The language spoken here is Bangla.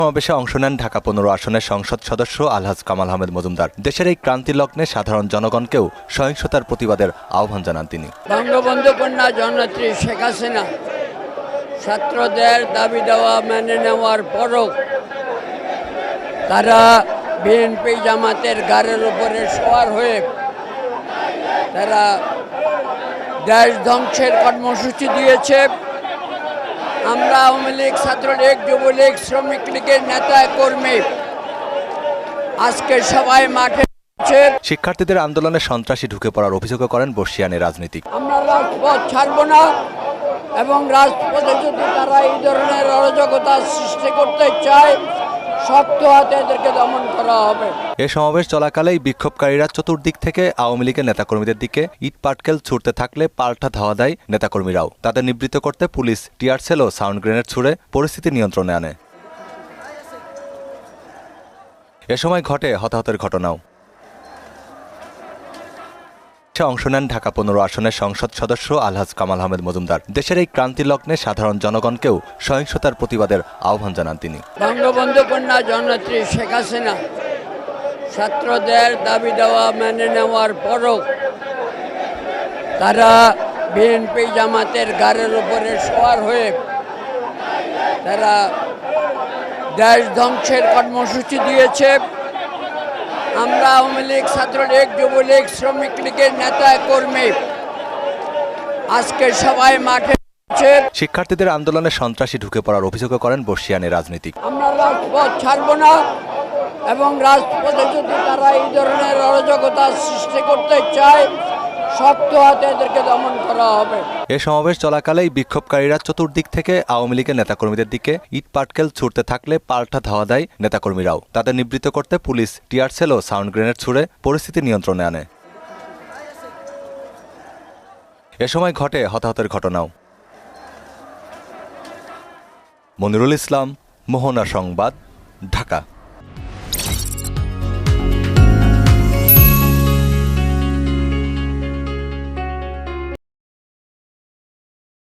সমাবেশে অংশ নেন ঢাকা ১৫ আসনের সংসদ সদস্য আলহাজ কামাল আহমেদ মজুমদার। দেশের এই ক্রান্তি লগ্নে সাধারণ জনগণকেও সহিংসতার প্রতিবাদের আহ্বান জানান তিনি। বঙ্গবন্ধু কন্যা জননেত্রী শেখ হাসিনা ছাত্রদের দাবি দেওয়া মেনে নেওয়ার পরও তারা বিএনপি জামাতের গাড়ির উপরে সওয়ার হয়ে তারা দেশ ধ্বংসের কর্মসূচি দিয়েছে। আমরা আওয়ামী লীগ, ছাত্রলীগ, যুবলীগ, শ্রমিক লীগের নেতা কর্মী আজকে সবাই মাঠে। শিক্ষার্থীদের আন্দোলনে সন্ত্রাসী ঢুকে পড়ার অভিযোগ করেন বর্ষিয়ানী রাজনীতিক। আমরা রাজপথ ছাড়ব না এবং রাজপথে যদি তারা এই ধরনের অরাজকতা সৃষ্টি করতে চায় শক্ত হাতে এদেরকে দমন করা হবে। এ সমাবেশ চলাকালেই বিক্ষোভকারীরা চতুর্দিক থেকে আওয়ামী লীগের নেতাকর্মীদের দিকে ইট পাটকেল ছুড়তে থাকলে পাল্টা ধাওয়া দেয় নেতাকর্মীরাও। তাদের নিবৃত্ত করতে পুলিশ টিয়ার সেল ও সাউন্ড গ্রেনেড ছুড়ে পরিস্থিতি নিয়ন্ত্রণে আনে। এ সময় ঘটে হতাহতের ঘটনাও। অংশ নেন ঢাকা ১৫ আসনের সংসদ সদস্য আলহাজ কামাল আহমেদ মজুমদার। দেশের এই ক্রান্তি লগ্নে সাধারণ জনগণকেও সহিংসতার প্রতিবাদের আহ্বান জানান তিনি। বঙ্গবন্ধু কন্যা জননেত্রী শেখ হাসিনা ছাত্রদের দাবি দেওয়া মেনে নেওয়ার পরও তারা বিএনপি জামাতের গাড়ির উপরে সওয়ার হয়ে তারা দেশ ধ্বংসের কর্মসূচি দিয়েছে। আমরা আওয়ামী লীগ, ছাত্রলীগ, যুবলীগ, শ্রমিক লীগের নেতা কর্মী আজকে সবাই মাঠে। শিক্ষার্থীদের আন্দোলনে সন্ত্রাসী ঢুকে পড়ার অভিযোগ করেন বর্ষিয়ানী রাজনীতিক। আমরা রাজপথ ছাড়ব না এবং রাজপথে যদি তারা এই ধরনের অরাজকতা সৃষ্টি করতে চায় শক্ত হাতে এদেরকে দমন করা হবে। এ সমাবেশ চলাকালেই বিক্ষোভকারীরা চতুর্দিক থেকে আওয়ামী লীগের নেতাকর্মীদের দিকে ইট পাটকেল ছুড়তে থাকলে পাল্টা ধাওয়া দেয় নেতাকর্মীরাও। তাদের নিবৃত্ত করতে পুলিশ টিয়ার সেল ও সাউন্ড গ্রেনেড ছুড়ে পরিস্থিতি নিয়ন্ত্রণে আনে। এ সময় ঘটে হতাহতের ঘটনাও। মনিরুল ইসলাম, মোহনা সংবাদ, ঢাকা।